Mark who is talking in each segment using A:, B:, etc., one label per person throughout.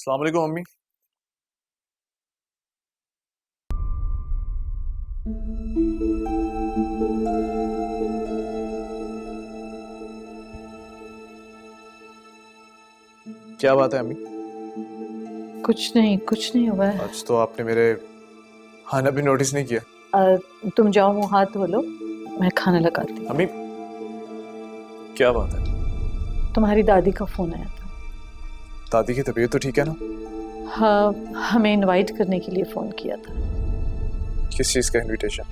A: अस्सलाम वालेकुम मम्मी। क्या बात है अम्मी?
B: कुछ नहीं हुआ है।
A: आज तो आपने मेरे खाना भी नोटिस नहीं किया।
B: तुम जाओ, मुंह हाथ धो लो, मैं खाना लगाती हूँ।
A: अम्मी क्या बात है?
B: तुम्हारी दादी का फोन आया था।
A: दादी की तबीयत तो ठीक है ना?
B: हाँ, हमें इनवाइट करने के लिए फोन किया था।
A: किस चीज का इनविटेशन?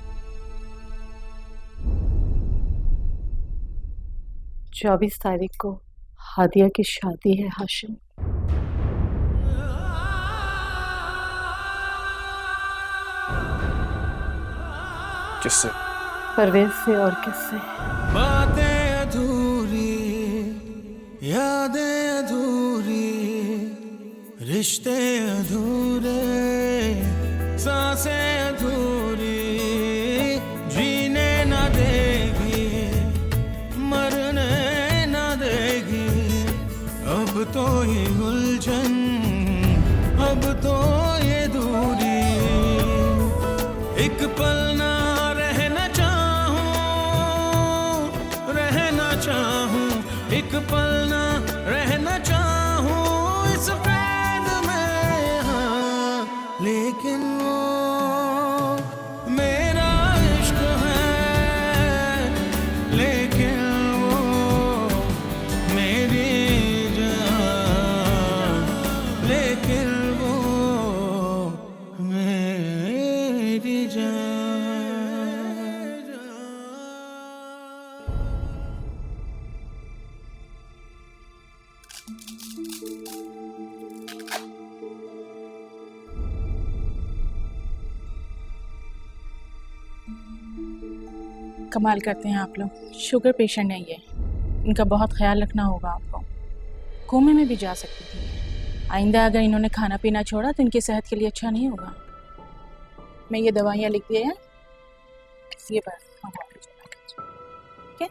B: 24 तारीख को हादिया की शादी है हाशिम।
A: किससे?
B: परवेज से। और किससे?
C: बातें अधूरी, यादें अधूरी, रिश्ते अधूरे, सांसें अधूरी, जीने न देगी, मरने न देगी, अब तो ये उलझन, अब तो ये दूरी, एक पल ना रहना चाहूं, एक पल ना रहना चाहूं इस कैद में यहाँ, लेकिन वो मेरा इश्क है, लेकिन वो मेरी जान, लेकिन वो मेरी जान।
D: कमाल करते हैं आप लोग। शुगर पेशेंट है ये, इनका बहुत ख्याल रखना होगा आपको। कोमे में भी जा सकती थी। आइंदा अगर इन्होंने खाना पीना छोड़ा तो इनकी सेहत के लिए अच्छा नहीं होगा। मैं ये दवाइयाँ लिख दी है, ये बस ठीक है।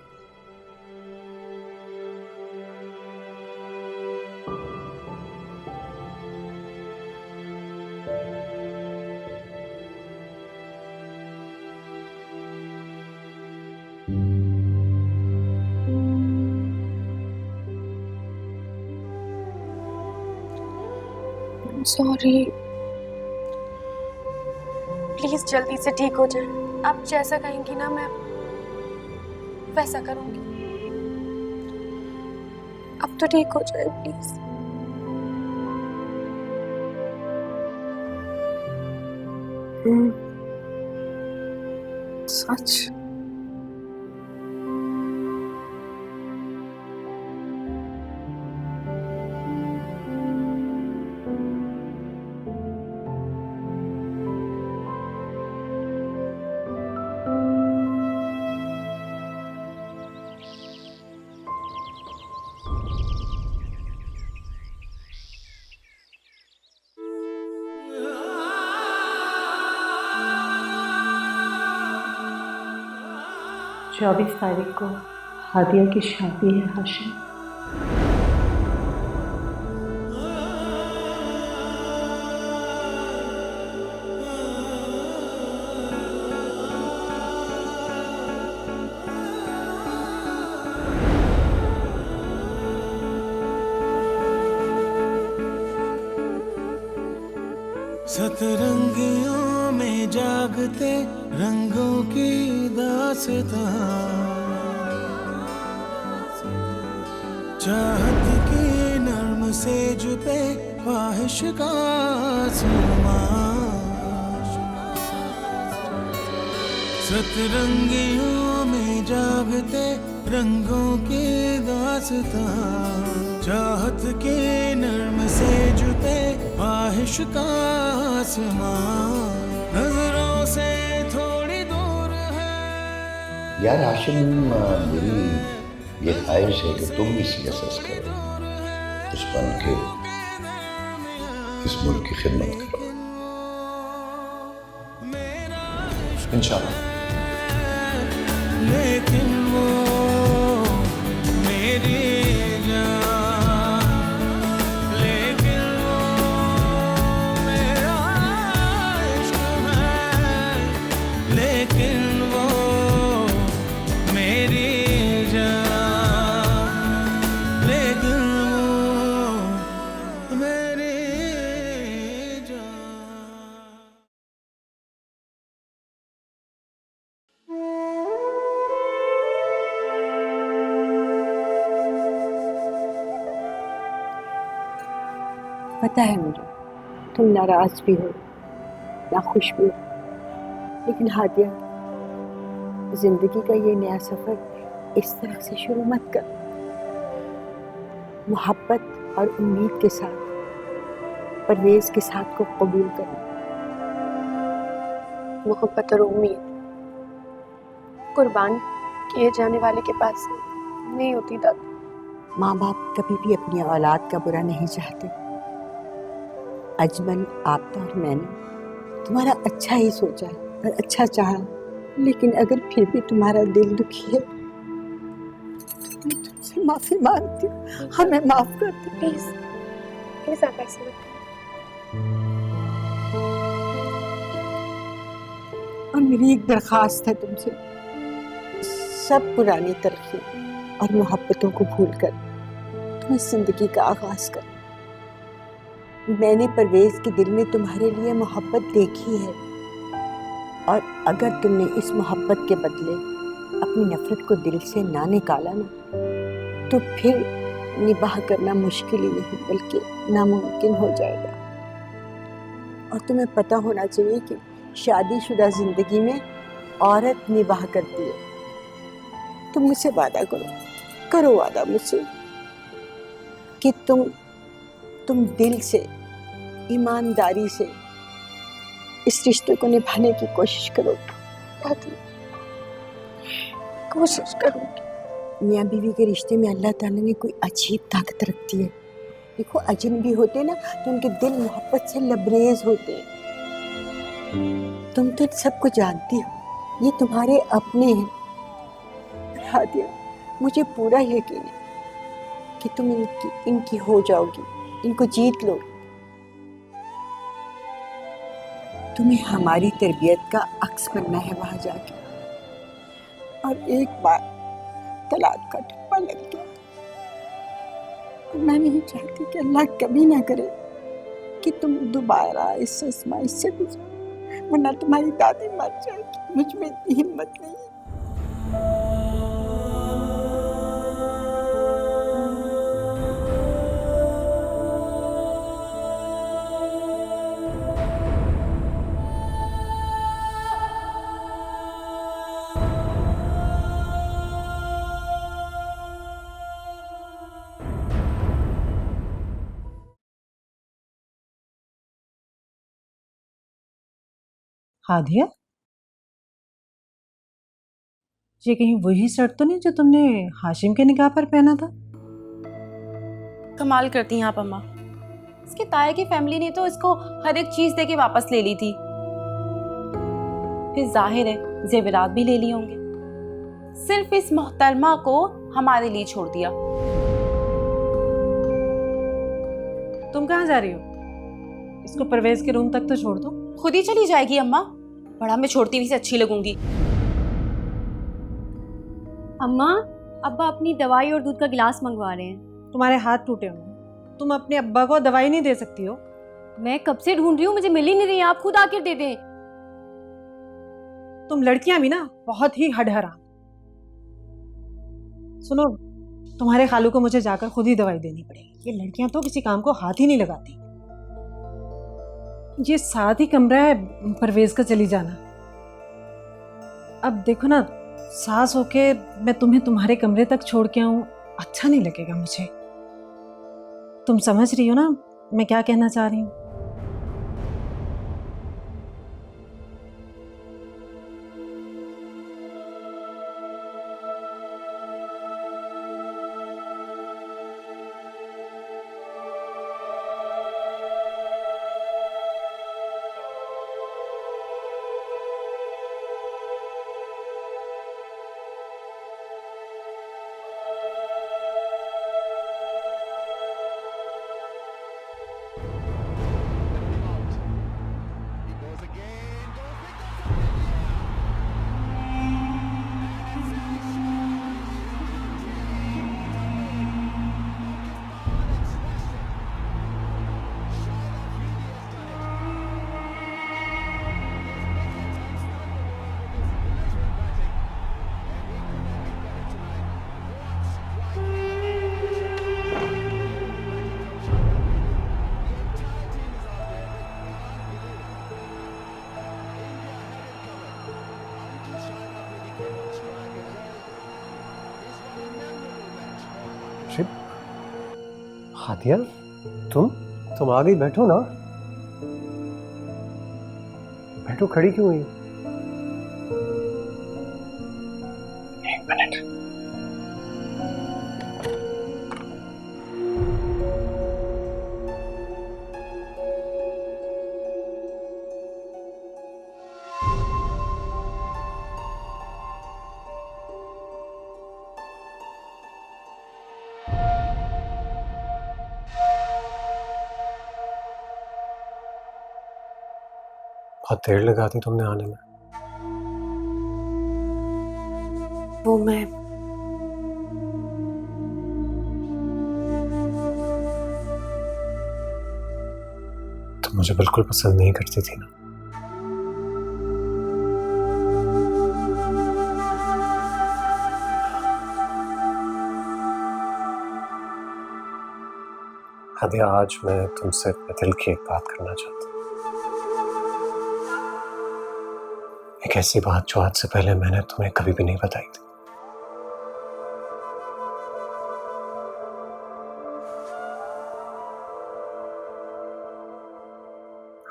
E: सॉरी, प्लीज जल्दी से ठीक हो जाए। आप जैसा कहेंगी ना मैं वैसा करूंगी। अब तो ठीक हो जाए प्लीज। सच?
B: चौबीस तारीख को हादिया की शादी है हाशिम।
C: सतरंगियों में जागते रंगों की दास्तां, चाहत की नर्म सेज पे ख्वाहिश का आसमां, सतरंगियों में जागते रंगों की दास्तां, चाहत के नर्म सेज पे ख्वाहिश का आसमां, नजरों से थोड़ी दूर है।
F: यार हाशिम, मेरी ये ख्वाहिश है कि तुम भी CSS करो, उस बन के इस मुल्क की खिदमत करो।
A: इंशाल्लाह।
C: लेकिन वो मेरी जान, लेकिन वो
G: पता है मुझे, तुम नाराज भी हो, नाखुश भी हो, लेकिन हादिया, जिंदगी का ये नया सफर इस तरह से शुरू मत कर। मोहब्बत और उम्मीद के साथ, परवेज के साथ को कबूल करना।
E: मोहब्बत और उम्मीद कुर्बान किए जाने वाले के पास नहीं होती दादी।
G: माँ बाप कभी भी अपनी औलाद का बुरा नहीं चाहते। अजमल, आपदा और मैंने तुम्हारा अच्छा ही सोचा और अच्छा चाहा, लेकिन अगर फिर भी तुम्हारा दिल दुखी है तो मैं तुमसे माफी मांगती हूँ, हमें माफ कर दो
E: प्लीज प्लीज आप ऐसे मत
G: और मेरी एक दरखास्त है तुमसे, सब पुरानी तरक्की और मोहब्बतों को भूलकर तुम्हें जिंदगी का आगाज कर। मैंने परवेज के दिल में तुम्हारे लिए मोहब्बत देखी है, और अगर तुमने इस मोहब्बत के बदले अपनी नफरत को दिल से ना निकाला ना, तो फिर निबाह करना मुश्किल ही नहीं बल्कि नामुमकिन हो जाएगा। और तुम्हें पता होना चाहिए कि शादीशुदा जिंदगी में औरत निबाह करती है। तुम मुझसे वादा करो वादा मुझसे कि तुम दिल से, ईमानदारी से इस रिश्ते को निभाने की कोशिश करो।
E: दादी कोशिश करूंगी।
G: मियाँ बीवी के रिश्ते में अल्लाह ताला ने कोई अजीब ताकत रखती है। देखो, अजनबी होते ना तो उनके दिल मोहब्बत से लबरेज होते हैं। तुम तो सबको जानती हो, ये तुम्हारे अपने हैं। हादिया, मुझे पूरा यकीन है कि तुम इनकी हो जाओगी, इनको जीत लोगी। तुम्हें हमारी तरबियत का अक्स बनना है वहां जाके। और एक बार तलाक का ठप्पा लग गया, और मैं नहीं चाहती कि अल्लाह कभी ना करे कि तुम दोबारा इस आजमाइश से गुजरो, वरना तुम्हारी दादी मर जाएगी। मुझ में इतनी हिम्मत नहीं है।
B: हादिया, ये कहीं वही शर्ट तो नहीं जो तुमने हाशिम के निकाह पर पहना था?
H: कमाल करती हैं आप अम्मा। इसके ताया की फैमिली ने तो इसको हर एक चीज देके वापस ले ली थी, फिर जाहिर है जेवरात भी ले लिए होंगे। सिर्फ इस मोहतरमा को हमारे लिए छोड़ दिया।
B: तुम कहाँ जा रही हो? इसको परवेज के रूम तक तो छोड़ दो।
H: खुद ही चली जाएगी अम्मा, बड़ा मैं छोड़ती हुई से अच्छी लगूंगी।
I: अम्मा, अब्बा अपनी दवाई और दूध का गिलास मंगवा रहे हैं।
B: तुम्हारे हाथ टूटे होंगे, तुम अपने अब्बा को दवाई नहीं दे सकती हो?
I: मैं कब से ढूंढ रही हूँ, मुझे मिल ही नहीं रही, आप खुद आकर दे दें।
B: तुम लड़कियां भी ना बहुत ही हडहराम। सुनो, तुम्हारे खालू को मुझे जाकर खुद ही दवाई देनी पड़ेगी। ये लड़कियां तो किसी काम को हाथ ही नहीं लगाती। ये साथ ही कमरा है परवेज का, चली जाना। अब देखो ना, सास होके मैं तुम्हें तुम्हारे कमरे तक छोड़ के आऊं, अच्छा नहीं लगेगा मुझे। तुम समझ रही हो ना मैं क्या कहना चाह रही हूँ?
J: हादिया, तुम आ गई, बैठो ना। बैठो, खड़ी क्यों हुई? एक मिनट। बहुत देर लगा दी तुमने आने में।
E: वो मैं
J: तुम मुझे बिल्कुल पसंद नहीं करती थी ना। हादिया, आज मैं तुमसे अपने दिल की एक बात करना चाहता हूँ। एक ऐसी बात जो आज से पहले मैंने तुम्हें कभी भी नहीं बताई थी।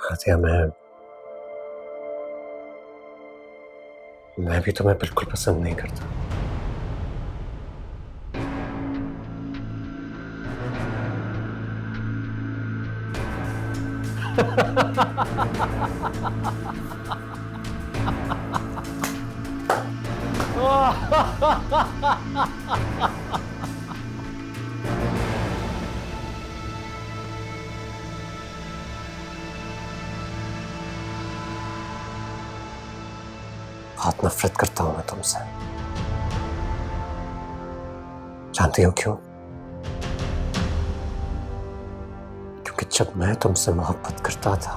J: हादिया, मैं भी तुम्हें बिल्कुल पसंद नहीं करता। बहुत नफरत करता हूं मैं तुमसे। जानती हो क्यों? क्योंकि जब मैं तुमसे मोहब्बत करता था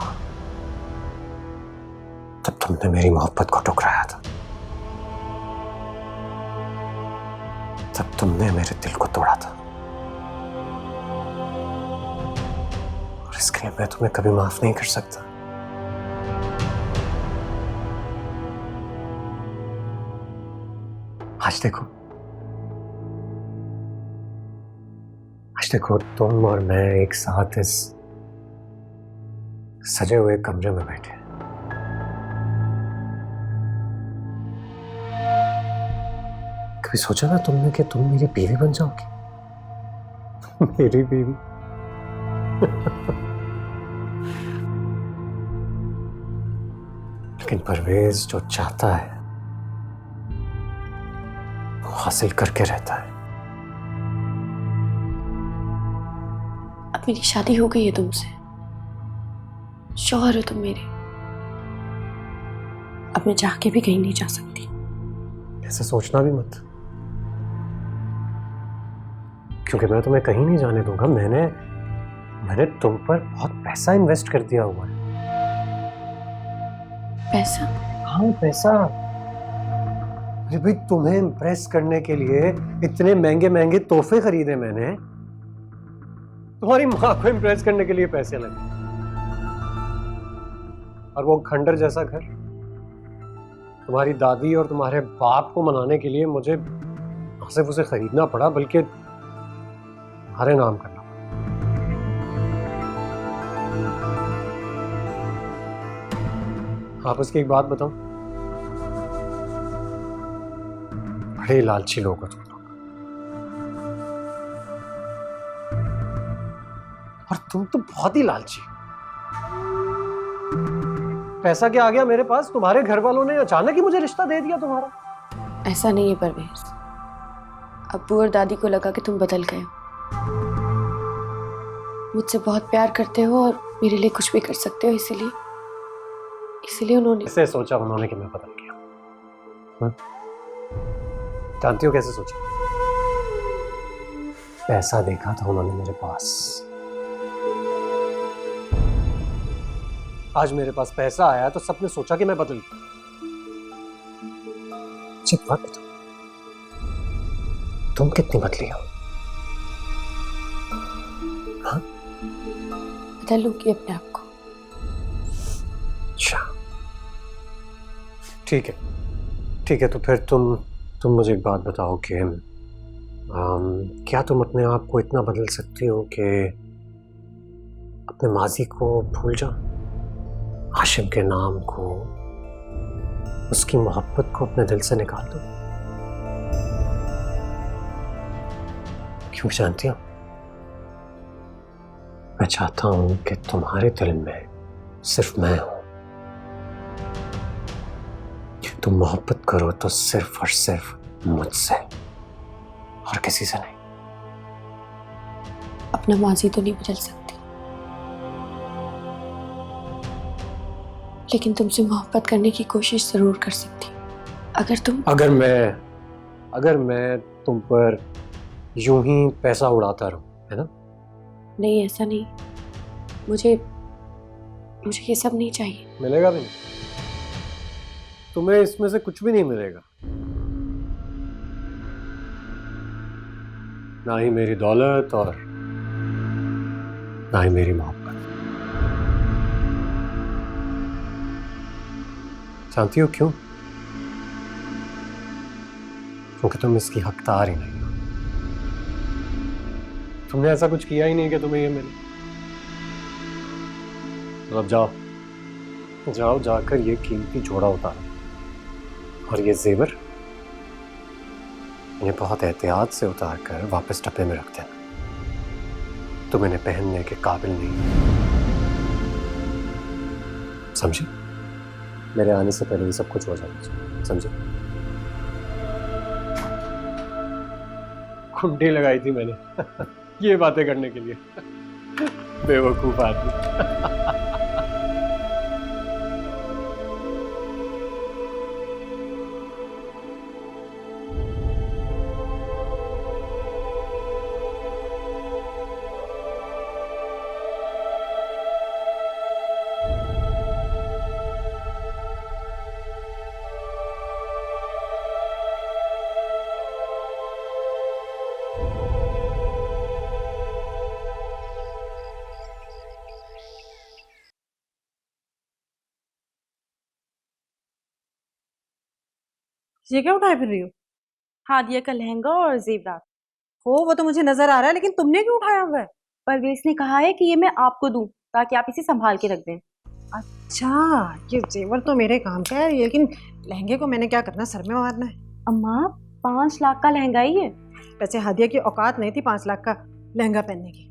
J: तब तुमने मेरी मोहब्बत को ठुकराया था। तब तुमने मेरे दिल को तोड़ा था। और इसके लिए मैं तुम्हें कभी माफ नहीं कर सकता। आज देखो, तुम और मैं एक साथ इस सजे हुए कमरे में बैठे हैं। कभी सोचा ना तुमने कि तुम मेरी बीवी बन जाओगी? मेरी बीवी। लेकिन परवेज जो चाहता है वो हासिल करके रहता है।
E: अब मेरी शादी हो गई है तुमसे, शौहर हो तुम मेरे। अब मैं जाके भी कहीं नहीं जा सकती।
J: ऐसे सोचना भी मत, क्योंकि मैं तुम्हें कहीं नहीं जाने दूंगा। मैंने तुम पर बहुत पैसा इन्वेस्ट कर दिया हुआ है।
E: पैसा?
J: हाँ, पैसा। अरे भाई, तुम्हें इम्प्रेस करने के लिए इतने महंगे महंगे तोहफे खरीदे मैंने। तुम्हारी माँ को इम्प्रेस करने के लिए पैसे लगे। और वो खंडर जैसा घर तुम्हारी दादी और तुम्हारे बाप को मनाने के लिए मुझे न सिर्फ उसे खरीदना पड़ा बल्कि तुम्हारे नाम करना पड़ा। आप उसकी एक बात बताओ, बड़े लालची लोग हो तुम लोग। और तुम तो बहुत ही लालची। पैसा क्या आ गया मेरे पास? तुम्हारे घर वालों ने अचानक ही मुझे रिश्ता दे दिया तुम्हारा।
E: ऐसा नहीं है परवेज, अब्बू और दादी को लगा कि तुम बदल गए हो, मुझसे बहुत प्यार करते हो और मेरे लिए कुछ भी कर सकते हो, इसीलिए उन्होंने
J: कैसे सोचा उन्होंने कि मैं बदल गया? जानती हो कैसे सोचा? पैसा देखा था उन्होंने मेरे पास। आज मेरे पास पैसा आया तो सबने सोचा कि मैं बदल गया। एक बात बताओ, तुम कितनी बदली हो? हाँ?
E: बदलूंगी अपने आप को।
J: अच्छा, ठीक है, तो फिर तुम मुझे एक बात बताओ कि क्या तुम अपने आप को इतना बदल सकती हो कि अपने माजी को भूल जाओ, हाशिम के नाम को, उसकी मोहब्बत को अपने दिल से निकाल दो? क्यों जानती हो, मैं चाहता हूं कि तुम्हारे दिल में सिर्फ मैं हूं। तुम मोहब्बत करो तो सिर्फ और सिर्फ मुझसे और किसी से नहीं।
E: अपना माजी तो नहीं बदल सकती, लेकिन तुमसे मोहब्बत करने की कोशिश जरूर कर सकती।
J: अगर मैं तुम पर यूं ही पैसा उड़ाता रहूं, है ना?
E: नहीं, ऐसा नहीं। मुझे ये सब नहीं चाहिए।
J: मिलेगा भी नहीं, तुम्हें इसमें से कुछ भी नहीं मिलेगा। ना ही मेरी दौलत और ना ही मेरी मोहब्बत। जानती हो क्यों? क्योंकि तुम इसकी हकदार ही नहीं हो। तुमने ऐसा कुछ किया ही नहीं कि तुम्हें ये मिले। तो अब जाओ जाकर ये कीमती जोड़ा उतारो और ये जेवर इन्हें बहुत एहतियात से उतार कर वापस डब्बे में रख देना। तुम इन्हें पहनने के काबिल नहीं, समझी? मेरे आने से पहले ये सब कुछ हो जाना, समझे? कुंडी लगाई थी मैंने ये बातें करने के लिए। बेवकूफ आदमी।
B: ये क्या उठाए फिर रही हो?
H: हादिया का लहंगा और जेवरात।
B: हो, वो तो मुझे नजर आ रहा है, लेकिन तुमने क्यों उठाया हुआ है?
H: परवेज ने कहा है कि ये मैं आपको दूं ताकि आप इसे संभाल के रख दें।
B: अच्छा, ये जेवर तो मेरे काम का है, लेकिन लहंगे को मैंने क्या करना, सर में मारना है?
H: अम्मा 5 लाख का लहंगा ही है।
B: वैसे हादिया की औकात नहीं थी 5 लाख का लहंगा पहनने की।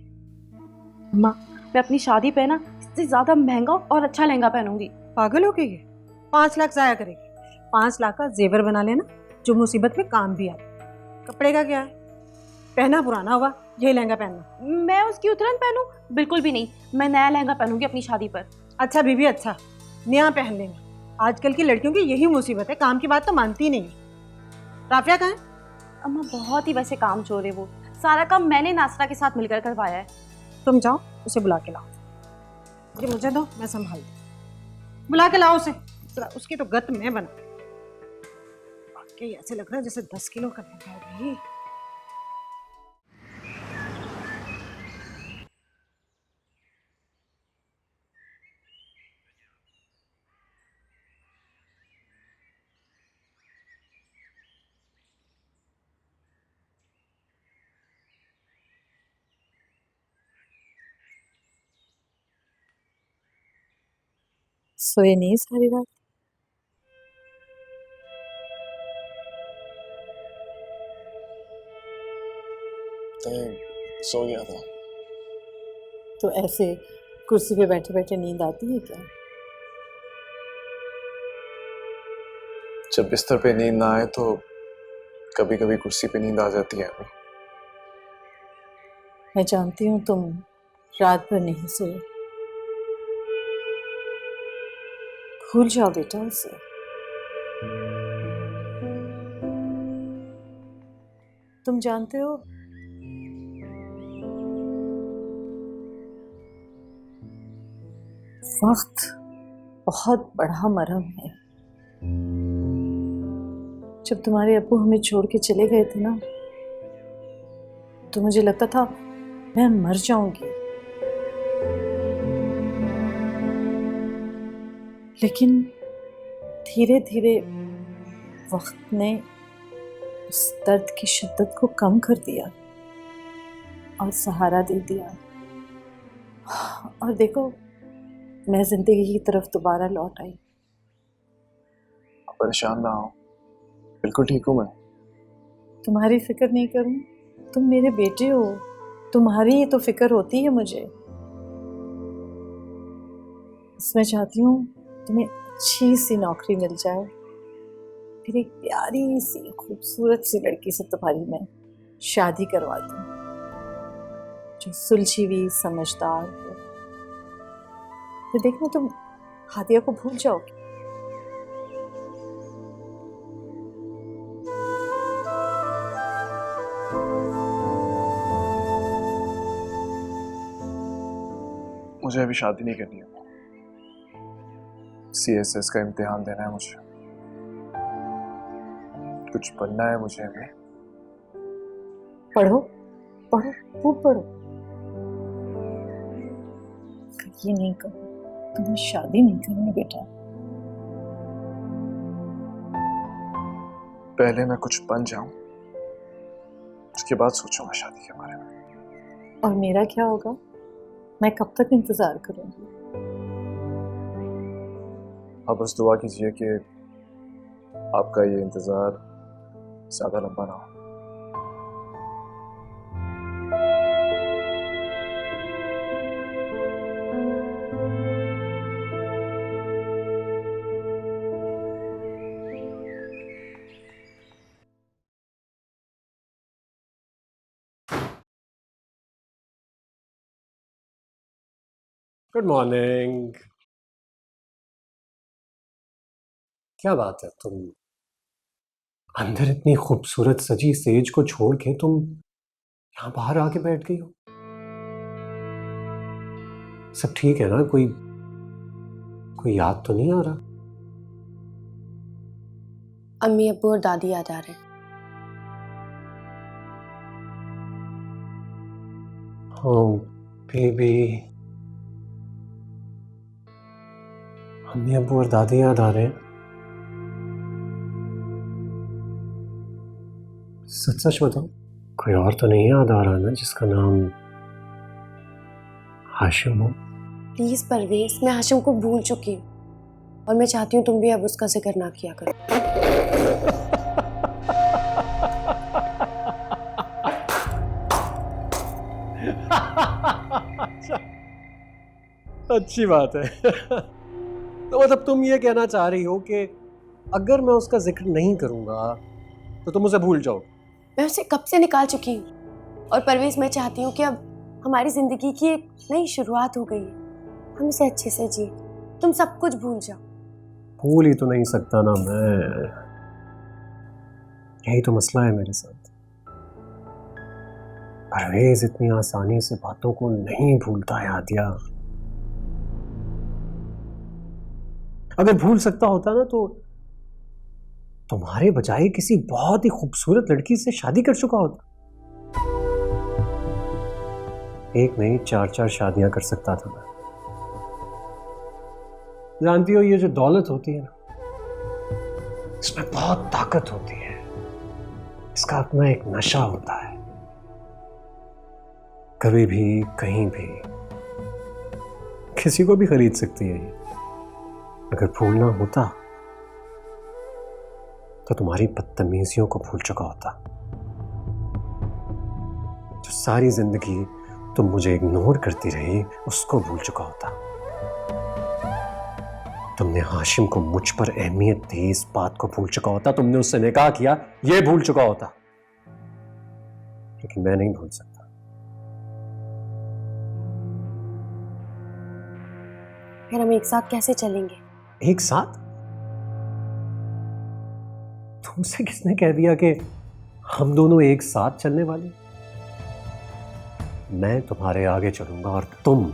H: अम्मा मैं अपनी शादी पे ना इससे ज्यादा महंगा और अच्छा लहंगा पहनूंगी।
B: पागल हो गई? 5 लाख जाया करेगी? 5 लाख का जेवर बना लेना जो मुसीबत में काम भी आए। कपड़े का क्या है, पहना पुराना हुआ, यही लहंगा पहनना।
H: मैं उसकी उतरन पहनूं? बिल्कुल भी नहीं, मैं नया लहंगा पहनूंगी अपनी शादी पर।
B: अच्छा बीबी, अच्छा नया पहन लेना। आजकल की लड़कियों की यही मुसीबत है, काम की बात तो मानती नहीं है। राफिया कहाँ है?
H: अम्मा बहुत ही वैसे काम चोर है वो, सारा काम मैंने नासरा के साथ मिलकर करवाया है।
B: तुम जाओ उसे बुला के लाओ। ये मुझे दो, मैं संभाल दूँ। बुला के लाओ उसे, उसकी तो गत मैं बना। वाकई ऐसे लग रहा है जैसे 10 किलो का लहंगा है भाई।
I: सोए नहीं सारी रात?
A: सो गया था।
I: तो ऐसे कुर्सी पे बैठे बैठे नींद आती है क्या?
A: जब बिस्तर पे नींद ना आए तो कभी कभी कुर्सी पे नींद आ जाती है।
I: मैं जानती हूँ तुम रात भर नहीं सोए। भूल जाओ बेटा उसे। तुम जानते हो वक्त बहुत बड़ा मरहम है। जब तुम्हारे अब्बू हमें छोड़ के चले गए थे ना, तो मुझे लगता था मैं मर जाऊंगी, लेकिन धीरे धीरे वक्त ने उस दर्द की शिद्दत को कम कर दिया और सहारा दे दिया। और देखो, मैं जिंदगी की तरफ दोबारा लौट आई।
A: परेशान ना हो, बिल्कुल ठीक हूँ मैं।
I: तुम्हारी फिक्र नहीं करूं? तुम मेरे बेटे हो, तुम्हारी ही तो फिक्र होती है मुझे। इसमें चाहती हूँ तुम्हें अच्छी सी नौकरी मिल जाए, फिर एक प्यारी सी खूबसूरत सी लड़की से तुम्हारी मैं शादी करवा दूँ, जो सुलझी हुई समझदार हो। तो देखना तुम हादिया को भूल जाओगी।
A: मुझे अभी शादी नहीं करनी है, CSS का इम्तिहान देना है मुझे, कुछ बनना है मुझे अभी।
I: पढ़ो पढ़ो खूब पढ़ो। ये नहीं करो, तुम्हें शादी नहीं करनी बेटा।
A: पहले मैं कुछ बन जाऊं, उसके बाद सोचूंगा शादी के बारे में।
I: और मेरा क्या होगा? मैं कब तक इंतजार करूंगी?
A: आप बस दुआ कीजिए कि आपका ये इंतजार ज्यादा लंबा ना हो।
J: Good morning. क्या बात है, तुम अंदर इतनी खूबसूरत सजी सेज को छोड़ के तुम यहां बाहर आके बैठ गई हो? सब ठीक है ना? कोई याद तो नहीं आ रहा?
E: अम्मी अब्बू और दादी याद आ रहे हैं।
J: Oh, baby. अम्मी अब्बू और दादी याद आ रहे हैं? सच सच बताओ, कोई और तो नहीं याद आ रहा ना जिसका नाम हाशिम हो?
E: प्लीज परवेज, मैं हाशिम को भूल चुकी हूँ और मैं चाहती हूँ तुम भी अब उसका जिक्र ना किया करो।
J: अच्छी बात है। तो मतलब तुम ये कहना चाह रही हो कि अगर मैं उसका जिक्र नहीं करूंगा तो तुम उसे भूल जाओ?
E: मैं उसे कब से निकाल चुकी हूँ। और परवेज, मैं चाहती हूँ कि अब हमारी जिंदगी की एक नई शुरुआत हो गई है, हम इसे अच्छे से जिए। तुम सब कुछ भूल जाओ।
J: भूल ही तो नहीं सकता ना मैं, यही तो मसला है मेरे साथ। परवेज इतनी आसानी से बातों को नहीं भूलता है आदिया। अगर भूल सकता होता ना तो तुम्हारे बजाय किसी बहुत ही खूबसूरत लड़की से शादी कर चुका होता। एक नहीं 4-4 शादियां कर सकता था मैं। जानती हो, ये जो दौलत होती है ना, इसमें बहुत ताकत होती है। इसका अपना एक नशा होता है। कभी भी कहीं भी किसी को भी खरीद सकती है ये। अगर भूलना होता तो तुम्हारी बदतमीजियों को भूल चुका होता। जो सारी जिंदगी तुम मुझे इग्नोर करती रही, उसको भूल चुका होता। तुमने हाशिम को मुझ पर अहमियत दी, इस बात को भूल चुका होता। तुमने उससे निकाह किया, ये भूल चुका होता। लेकिन मैं नहीं भूल सकता।
E: फिर हम एक साथ कैसे चलेंगे?
J: एक साथ? तुमसे किसने कह दिया कि हम दोनों एक साथ चलने वाले? मैं तुम्हारे आगे चलूंगा और तुम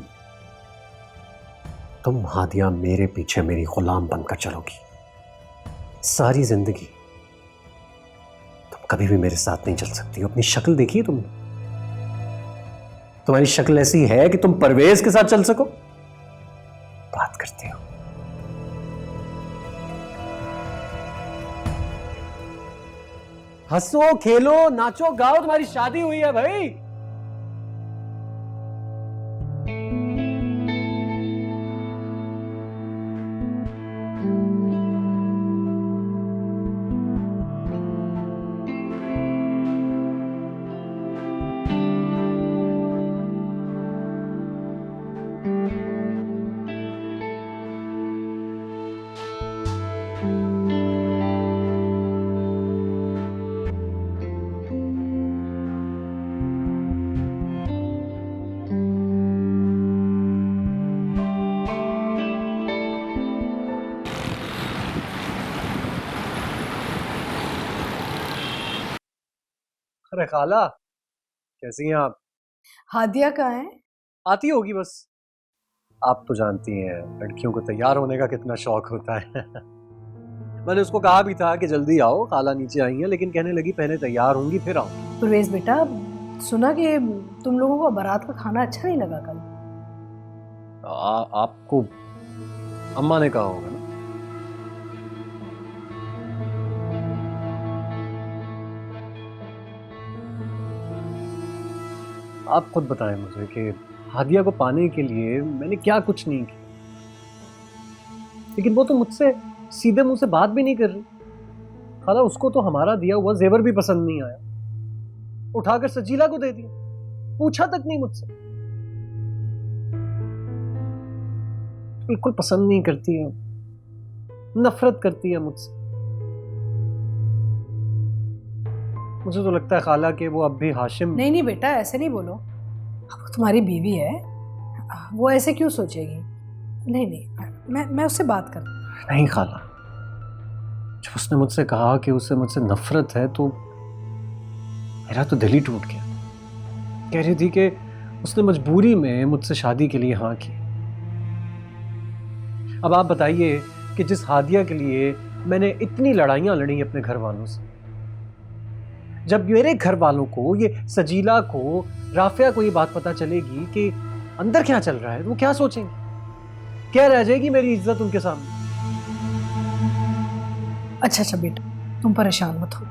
J: हादिया मेरे पीछे मेरी गुलाम बनकर चलोगी सारी जिंदगी। तुम कभी भी मेरे साथ नहीं चल सकती हो। अपनी शक्ल देखी है तुमने? तुम्हारी शक्ल ऐसी है कि तुम परवेज के साथ चल सको? बात करती हो। हंसो, खेलो, नाचो, गाओ, तुम्हारी शादी हुई है भाई। अरे खाला, कैसी हैं आप?
I: हादिया कहाँ है?
J: आती होगी बस। आप तो जानती हैं लड़कियों को तैयार होने का कितना शौक होता है। मैंने उसको कहा भी था कि जल्दी आओ, खाला नीचे आई हैं, लेकिन कहने लगी पहले तैयार होंगी फिर आऊंगी।
I: परवेज बेटा, सुना कि तुम लोगों को बारात का खाना अच्छा नहीं लगा कल।
J: आपको अम्मा ने कहा होगा ना। आप खुद बताएं मुझे कि हादिया को पाने के लिए मैंने क्या कुछ नहीं किया, लेकिन वो तो मुझसे सीधे मुंह से बात भी नहीं कर रही। खाला, उसको तो हमारा दिया हुआ जेवर भी पसंद नहीं आया, उठाकर सजीला को दे दिया, पूछा तक नहीं मुझसे। बिल्कुल पसंद नहीं करती है, नफरत करती है मुझसे। मुझे तो लगता है खाला कि वो अब भी हाशिम।
I: नहीं नहीं बेटा, ऐसे नहीं बोलो, वो तुम्हारी बीवी है, वो ऐसे क्यों सोचेगी? नहीं नहीं, मैं उससे बात कर।
J: नहीं खाला, जब उसने मुझसे कहा कि उसे मुझसे नफरत है तो मेरा तो दिल ही टूट गया। कह रही थी कि उसने मजबूरी में मुझसे शादी के लिए हाँ की। अब आप बताइए कि जिस हादिया के लिए मैंने इतनी लड़ाइयां लड़ी अपने घर वालों से, जब मेरे घर वालों को, ये सजीला को, राफिया को ये बात पता चलेगी कि अंदर क्या चल रहा है, तो वो क्या सोचेंगे? क्या रह जाएगी मेरी इज्जत उनके सामने?
I: अच्छा बेटा, तुम परेशान मत हो,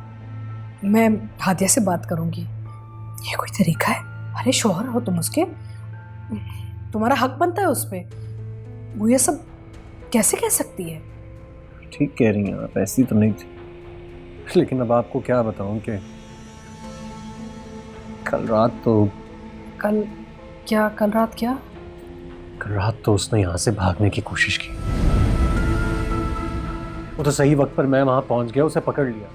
I: मैं हादिया से बात करूंगी। ये कोई तरीका है? अरे शौहर हो तुम उसके, तुम्हारा हक बनता है उस पे। वो ये सब कैसे कह सकती है?
J: ठीक कह रही हैं आप, ऐसी तो नहीं थी, लेकिन अब आपको क्या बताऊं कि कल रात तो उसने यहाँ से भागने की कोशिश की। वो तो सही वक्त पर मैं वहां पहुंच गया, उसे पकड़ लिया,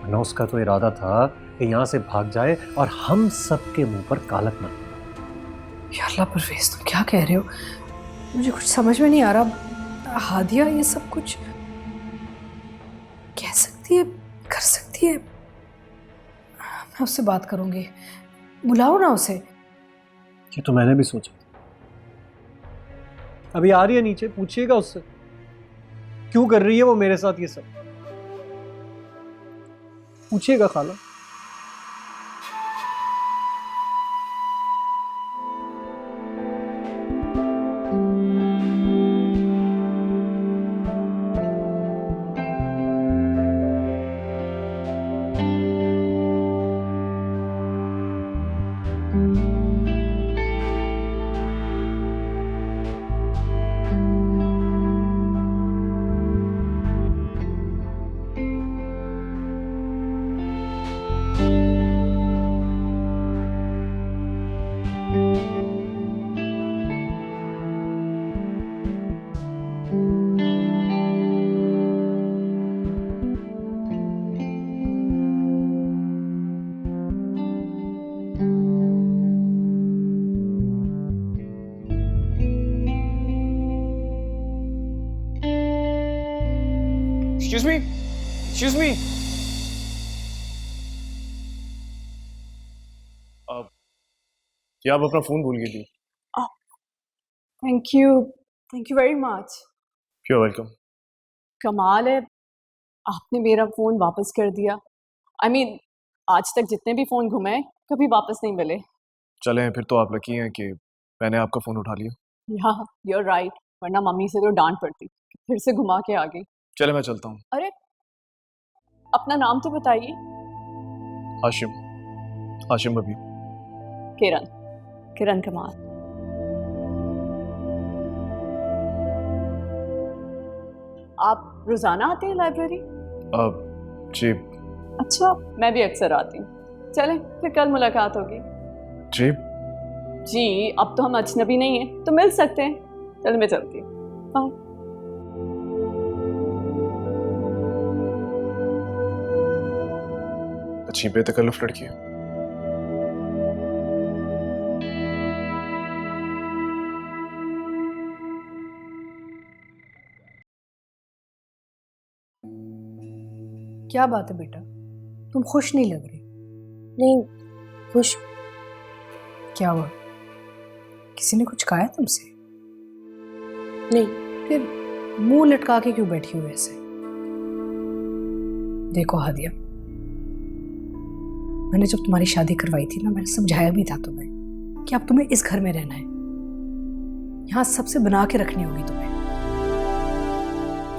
J: वरना उसका तो इरादा था कि यहाँ से भाग जाए और हम सबके मुंह पर कालक मत।
I: या अल्लाह परवेज, तुम क्या कह रहे हो? मुझे कुछ समझ में नहीं आ रहा। हादिया ये सब कुछ कह सकती है, कर सकती है? मैं उससे बात करूंगी, बुलाओ ना उसे।
J: ये तो मैंने भी सोचा। अभी आ रही है नीचे, पूछिएगा उससे क्यों कर रही है वो मेरे साथ ये सब, पूछिएगा खाला।
A: Excuse me. क्या आप अपना फोन भूल गई थी?
K: Thank you very much.
A: You're welcome.
K: कमाल है, आपने मेरा फ़ोन वापस कर दिया। I mean, आज तक जितने भी फ़ोन घुमाए कभी वापस नहीं मिले।
A: चलें, फिर तो आप लकी हैं कि मैंने आपका फ़ोन उठा लिया।
K: या you're right, वरना मम्मी से तो डांट पड़ती, फिर से घुमा के आ गई।
A: चले मैं चलता हूँ।
K: अरे अपना नाम तो बताइए।
A: हाशिम, हाशिम अभी।
K: किरण, किरण कमाल। आप रोजाना आते हैं लाइब्रेरी?
A: जी।
K: अच्छा, मैं भी अक्सर आती हूँ। चलें फिर कल मुलाकात होगी।
A: जी
K: जी, अब तो हम अजनबी नहीं हैं तो मिल सकते हैं। चल मैं चलती हूँ, बाय।
A: अच्छी बेतकल्लुफ लड़की है।
B: क्या बात है बेटा, तुम खुश नहीं लग रही?
E: नहीं, खुश।
B: क्या हुआ? किसी ने कुछ कहा है तुमसे?
E: नहीं।
B: फिर मुंह लटका के क्यों बैठी हुई ऐसे? देखो हादिया, मैंने जब तुम्हारी शादी करवाई थी ना, मैंने समझाया भी था तुम्हें कि अब तुम्हें इस घर में रहना है, यहाँ सबसे बना के रखनी होगी तुम्हें,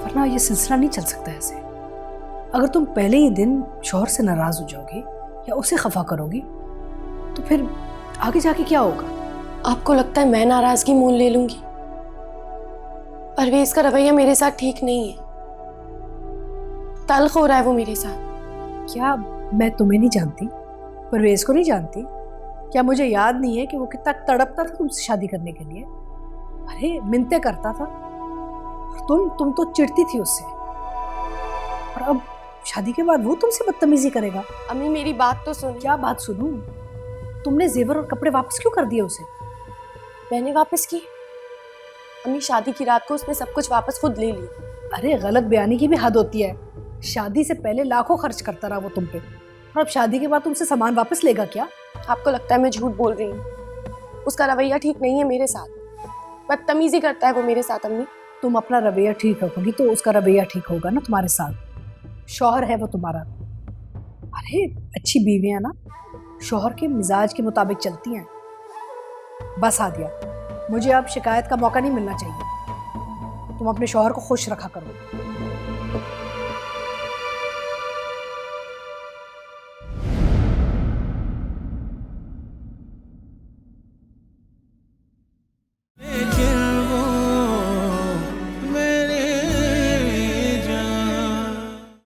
B: वरना ये सिलसिला नहीं चल सकता ऐसे। अगर तुम पहले ही दिन शौहर से नाराज हो जाओगी या उसे खफा करोगी तो फिर आगे जाके क्या होगा?
E: आपको लगता है मैं नाराजगी मोल ले लूंगी? परवेज का रवैया मेरे साथ ठीक नहीं है, तल्ख हो रहा है वो मेरे साथ।
B: क्या मैं तुम्हें नहीं जानती? परवेज को नहीं जानती? क्या मुझे याद नहीं है कि वो कितना तड़पता था तुमसे शादी करने के लिए? अरे मिन्नतें करता था, तुम तो चिढ़ती थी उससे, और अब शादी के बाद वो तुमसे बदतमीजी करेगा।
E: अम्मी मेरी बात तो सुनो।
B: क्या बात सुनूं? तुमने जेवर और कपड़े वापस क्यों कर दिए उसे?
E: मैंने वापस की? अम्मी शादी की रात को उसने सब कुछ वापस खुद ले लिया।
B: अरे गलत बयानी की भी हद होती है। शादी से पहले लाखों खर्च करता रहा वो तुम पे, और अब शादी के बाद तुमसे सामान वापस लेगा क्या?
E: आपको लगता है मैं झूठ बोल रही हूँ? उसका रवैया ठीक नहीं है मेरे साथ, बदतमीजी करता है वो मेरे साथ। अम्मी
B: तुम अपना रवैया ठीक रखोगी तो उसका रवैया ठीक होगा ना तुम्हारे साथ। शौहर है वो तुम्हारा। अरे अच्छी बीवियां ना शौहर के मिजाज के मुताबिक चलती हैं। बस हादिया, मुझे अब शिकायत का मौका नहीं मिलना चाहिए। तुम अपने शौहर को खुश रखा करो।